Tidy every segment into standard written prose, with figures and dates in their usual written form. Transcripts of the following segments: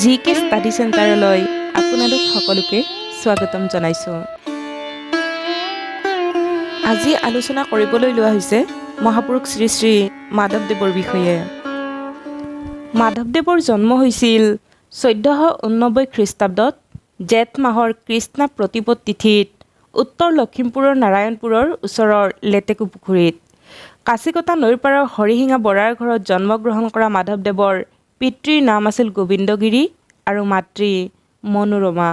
জিকে ষ্টাডি চেণ্টাৰলৈ আপোনালোক সকলোকে স্বাগতম জনাইছোঁ। আজি আলোচনা কৰিবলৈ লোৱা হৈছে মহাপুৰুষ শ্ৰী শ্ৰী মাধৱদেৱৰ বিষয়ে। মাধৱদেৱৰ জন্ম হৈছিল 1489 খ্ৰীষ্টাব্দত জেঠ মাহৰ কৃষ্ণা প্ৰতিপদ তিথিত উত্তৰ লখিমপুৰৰ নাৰায়ণপুৰৰ ওচৰৰ লেটেকু পুখুৰীত। কাছিকটা নৈৰ পাৰৰ হৰিশিঙা বৰাৰ ঘৰত জন্মগ্ৰহণ কৰা মাধৱদেৱৰ পিতৃৰ নাম আছিল গোবিন্দগিৰি আৰু মাতৃ মনোৰমা।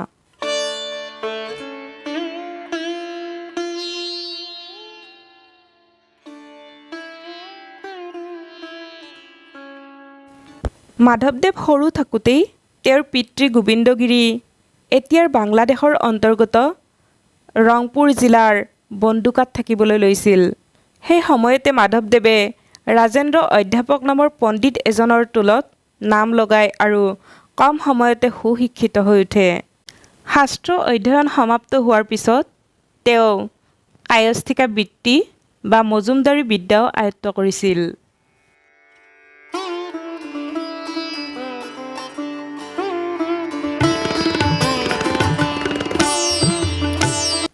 মাধৱদেৱ সৰু থাকোঁতেই তেওঁৰ পিতৃ গোবিন্দগিৰি এতিয়াৰ বাংলাদেশৰ অন্তৰ্গত ৰংপুৰ জিলাৰ বন্দুকাত থাকিবলৈ লৈছিল। সেই সময়তে মাধৱদেৱে ৰাজেন্দ্ৰ অধ্যাপক নামৰ পণ্ডিত এজনৰ টোলত নাম লগায় আৰু কম সময়তে সুশিক্ষিত হৈ উঠে। শাস্ত্ৰ অধ্যয়ন সমাপ্ত হোৱাৰ পিছত তেওঁ কায়স্থিকা বৃত্তি বা মজুমদাৰী বিদ্যাও আয়ত্ত কৰিছিল।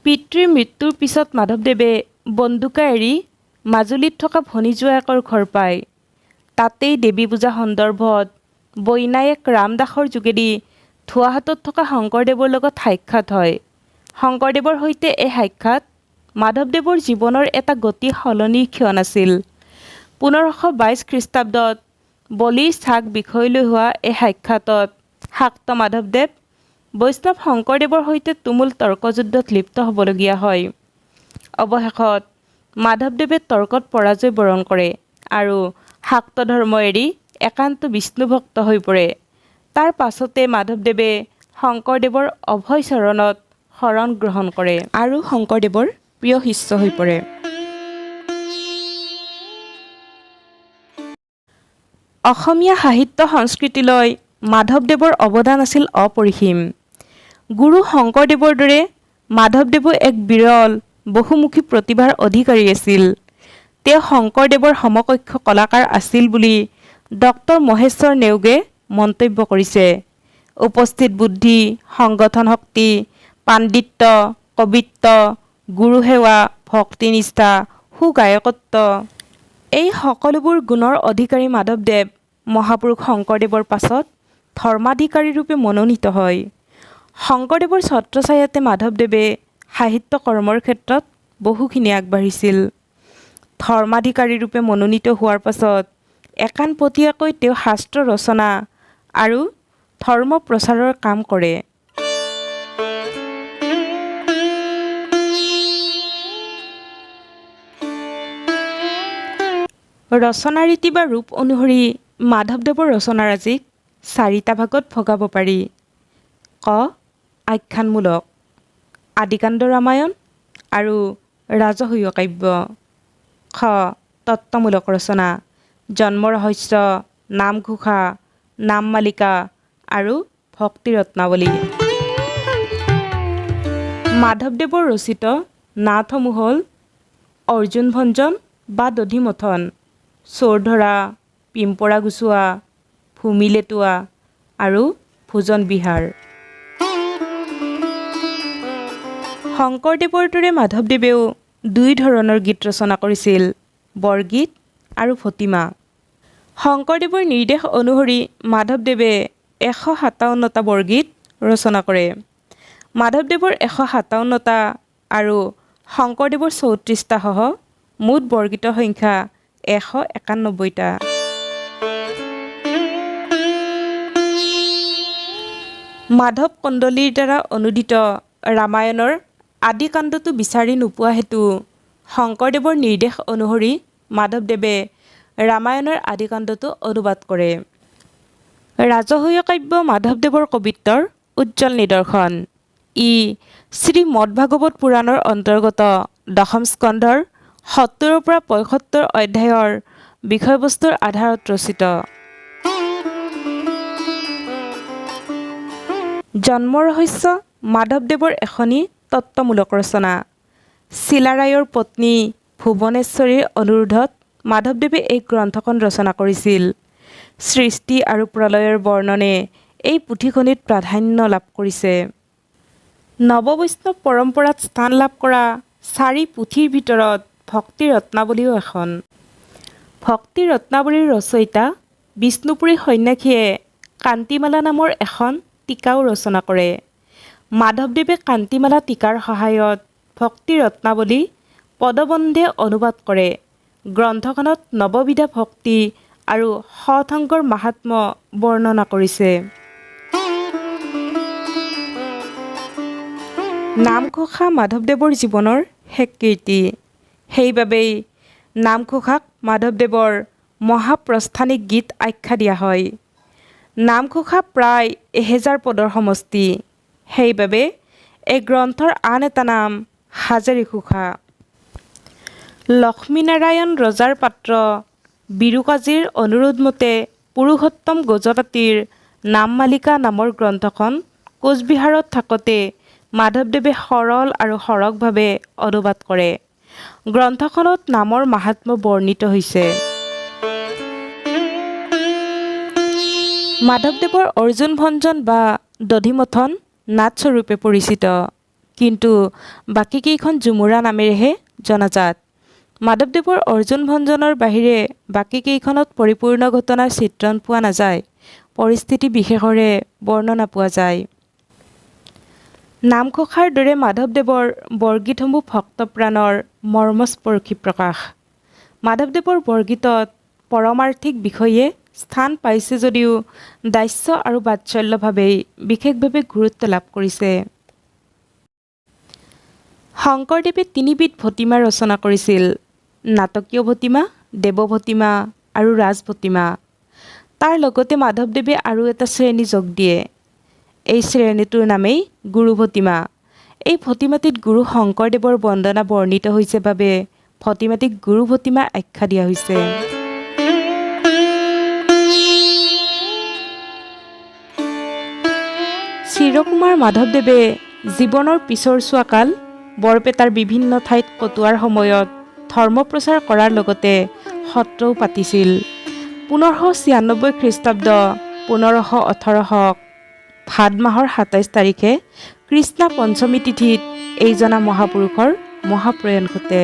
পিতৃৰ মৃত্যুৰ পিছত মাধৱদেৱে বন্দুকা এৰি মাজুলীত থকা ভনীজোৱায়েকৰ ঘৰ পায়। তাতেই দেৱী পূজা সন্দৰ্ভত বৈনায়েক ৰামদাসৰ যোগেদি ধোৱাহাটত থকা শংকৰদেৱৰ লগত সাক্ষাৎ হয়। শংকৰদেৱৰ সৈতে এই সাক্ষাৎ মাধৱদেৱৰ জীৱনৰ এটা গতি সলনিৰ ক্ষণ আছিল। 1522 খ্ৰীষ্টাব্দত বলিৰ চাক বিষয় লৈ হোৱা এই সাক্ষাতত শাক্ত মাধৱদেৱ বৈষ্ণৱ শংকৰদেৱৰ সৈতে তুমুল তৰ্কযুদ্ধত লিপ্ত হ'বলগীয়া হয়। অৱশেষত মাধৱদেৱে তৰ্কত পৰাজয় বৰণ কৰে আৰু শাক্ত ধৰ্ম এৰি একান্ত বিষ্ণুভক্ত হৈ পৰে। তাৰ পাছতে মাধৱদেৱে শংকৰদেৱৰ অভয় চৰণত শৰণ গ্ৰহণ কৰে আৰু শংকৰদেৱৰ প্ৰিয় শিষ্য হৈ পৰে। অসমীয়া সাহিত্য সংস্কৃতিলৈ মাধৱদেৱৰ অৱদান আছিল অপৰিসীম। গুৰু শংকৰদেৱৰ দৰে মাধৱদেৱো এক বিৰল বহুমুখী প্ৰতিভাৰ অধিকাৰী আছিল। তেওঁ শংকৰদেৱৰ সমকক্ষ কলাকাৰ আছিল বুলি ডক্টৰ মহেশ্বৰ নেওগে মন্তব্য কৰিছে। উপস্থিত বুদ্ধি, সংগঠন শক্তি, পাণ্ডিত্য, কবিত্ব, গুৰুসেৱা, ভক্তিনিষ্ঠা, সুগায়কত্ব এই সকলোবোৰ গুণৰ অধিকাৰী মাধৱদেৱ মহাপুৰুষ শংকৰদেৱৰ পাছত ধৰ্মাধিকাৰী ৰূপে মনোনীত হয়। শংকৰদেৱৰ ছত্ৰছায়াতে মাধৱদেৱে সাহিত্য কৰ্মৰ ক্ষেত্ৰত বহুখিনি আগবাঢ়িছিল। ধৰ্মাধিকাৰী ৰূপে মনোনীত হোৱাৰ পাছত একানপতীয়াকৈ তেওঁ শাস্ত্ৰ ৰচনা আৰু ধৰ্ম প্ৰচাৰৰ কাম কৰে। ৰচনাৰীতি বা ৰূপ অনুসৰি মাধৱদেৱৰ ৰচনাৰাজিক 4টা ভাগত ভগাব পাৰি। ক. আখ্যানমূলক, আদিকাণ্ড ৰামায়ণ আৰু ৰাজসূয় কাব্য। খ. তত্ত্বমূলক ৰচনা, জন্ম ৰহস্য, নামঘোষা, নামমালিকা আৰু ভক্তি ৰত্নাৱলী। মাধৱদেৱৰ ৰচিত নাটসমূহ হ'ল অৰ্জুন ভঞ্জন বা দধিমথন, চোৰধৰা, পিম্পৰা গুচোৱা, ভূমি লেটোৱা আৰু ভোজন বিহাৰ। শংকৰদেৱৰ দৰে মাধৱদেৱেও 2 ধৰণৰ গীত ৰচনা কৰিছিল, বৰগীত আৰু ভটিমা। শংকৰদেৱৰ নিৰ্দেশ অনুসৰি মাধৱদেৱে 157টা বৰগীত ৰচনা কৰে। মাধৱদেৱৰ 157টা আৰু শংকৰদেৱৰ 34টা সহ মুঠ বৰগীতৰ সংখ্যা 191টা। মাধৱ কন্দলীৰ দ্বাৰা অনুদিত ৰামায়ণৰ আদিকাণ্ডটো বিচাৰি নোপোৱা হেতু শংকৰদেৱৰ নিৰ্দেশ অনুসৰি মাধৱদেৱে ৰামায়ণৰ আদিকাণ্ডটো অনুবাদ কৰে। ৰাজসূয় কাব্য মাধৱদেৱৰ কবিত্বৰ উজ্জ্বল নিদৰ্শন। ই শ্ৰীমদ্ভাগৱত পুৰাণৰ অন্তৰ্গত 10ম স্কন্ধৰ 70ৰ পৰা 75 অধ্যায়ৰ বিষয়বস্তুৰ আধাৰত ৰচিত। জন্ম ৰহস্য মাধৱদেৱৰ এখনি তত্ত্বমূলক ৰচনা। চিলাৰায়ৰ পত্নী ভুৱনেশ্বৰীৰ অনুৰোধত মাধৱদেৱে এই গ্ৰন্থখন ৰচনা কৰিছিল। সৃষ্টি আৰু প্ৰলয়ৰ বৰ্ণনে এই পুথিখনিত প্ৰাধান্য লাভ কৰিছে। নৱবৈষ্ণৱ পৰম্পৰাত স্থান লাভ কৰা 4 পুথিৰ ভিতৰত ভক্তি ৰত্নাৱলীও এখন। ভক্তি ৰত্নাৱলীৰ ৰচয়িতা বিষ্ণুপুৰী সন্যাসীয়ে কান্তিমালা নামৰ এখন টীকাও ৰচনা কৰে। মাধৱদেৱে কান্তিমালা টীকাৰ সহায়ত ভক্তি ৰত্নাৱলী পদবন্ধে অনুবাদ কৰে। গ্ৰন্থখনত নৱবিধা ভক্তি আৰু সৎসংগৰ মাহাত্ম্য বৰ্ণনা কৰিছে। নামঘোষা মাধৱদেৱৰ জীৱনৰ শেষ কীৰ্তি। সেইবাবেই নামঘোষাক মাধৱদেৱৰ মহাপ্ৰস্থানিক গীত আখ্যা দিয়া হয়। নামঘোষা প্ৰায় 1000 পদৰ সমষ্টি। সেইবাবে এই গ্ৰন্থৰ আন এটা নাম হাজাৰী ঘোষা। লক্ষ্মীনাৰায়ণ ৰজাৰ পাত্ৰ বীৰুকাজীৰ অনুৰোধ মতে পুৰুষোত্তম গজপাতিৰ নামমালিকা নামৰ গ্ৰন্থখন কোচবিহাৰত থাকোঁতে মাধৱদেৱে সৰল আৰু সৰগভাৱে অনুবাদ কৰে। গ্ৰন্থখনত নামৰ মাহাত্ম্য বৰ্ণিত হৈছে। মাধৱদেৱৰ অৰ্জুন ভঞ্জন বা দধিমথন নাটস্বৰূপে পৰিচিত, কিন্তু বাকীকেইখন ঝুমুৰা নামেৰেহে জনাজাত। মাধৱদেৱৰ অৰ্জুন ভঞ্জনৰ বাহিৰে বাকীকেইখনত পৰিপূৰ্ণ ঘটনাৰ চিত্ৰণ পোৱা নাযায়, পৰিস্থিতি বিশেষৰে বৰ্ণনা পোৱা যায়। নামঘোষাৰ দৰে মাধৱদেৱৰ বৰগীতসমূহ ভক্তপ্ৰাণৰ মৰ্মস্পৰ্শী প্ৰকাশ। মাধৱদেৱৰ বৰগীতত পৰমাৰ্থিক বিষয়ে স্থান পাইছে যদিও দাস্য আৰু বাৎসল্যভাৱেই বিশেষভাৱে গুৰুত্ব লাভ কৰিছে। শংকৰদেৱে 3 বিধ ভতিমা ৰচনা কৰিছিল: নাটকীয় ভতিমা, দেৱ ভতিমা আৰু ৰাজ ভতিমা। তাৰ লগতে মাধৱদেৱে আৰু এটা শ্ৰেণী যোগ দিয়ে। এই শ্ৰেণীটোৰ নামেই গুৰু ভতিমা। এই ভতিমাটিত গুৰু শংকৰদেৱৰ বন্দনা বৰ্ণিত হৈছে বাবে ভতিমাটিক গুৰু ভতিমা আখ্যা দিয়া হৈছে। চিৰকুমাৰ মাধৱদেৱে জীৱনৰ পিছৰচোৱা কাল বৰপেটাৰ বিভিন্ন ঠাইত কটোৱাৰ সময়ত ধৰ্ম প্ৰচাৰ কৰাৰ লগতে সত্ৰও পাতিছিল। 1596 খ্ৰীষ্টাব্দ 1518 ভাদ মাহৰ 27 তাৰিখে কৃষ্ণা পঞ্চমী তিথিত এইজনা মহাপুৰুষৰ মহাপ্ৰয়াণ ঘটে।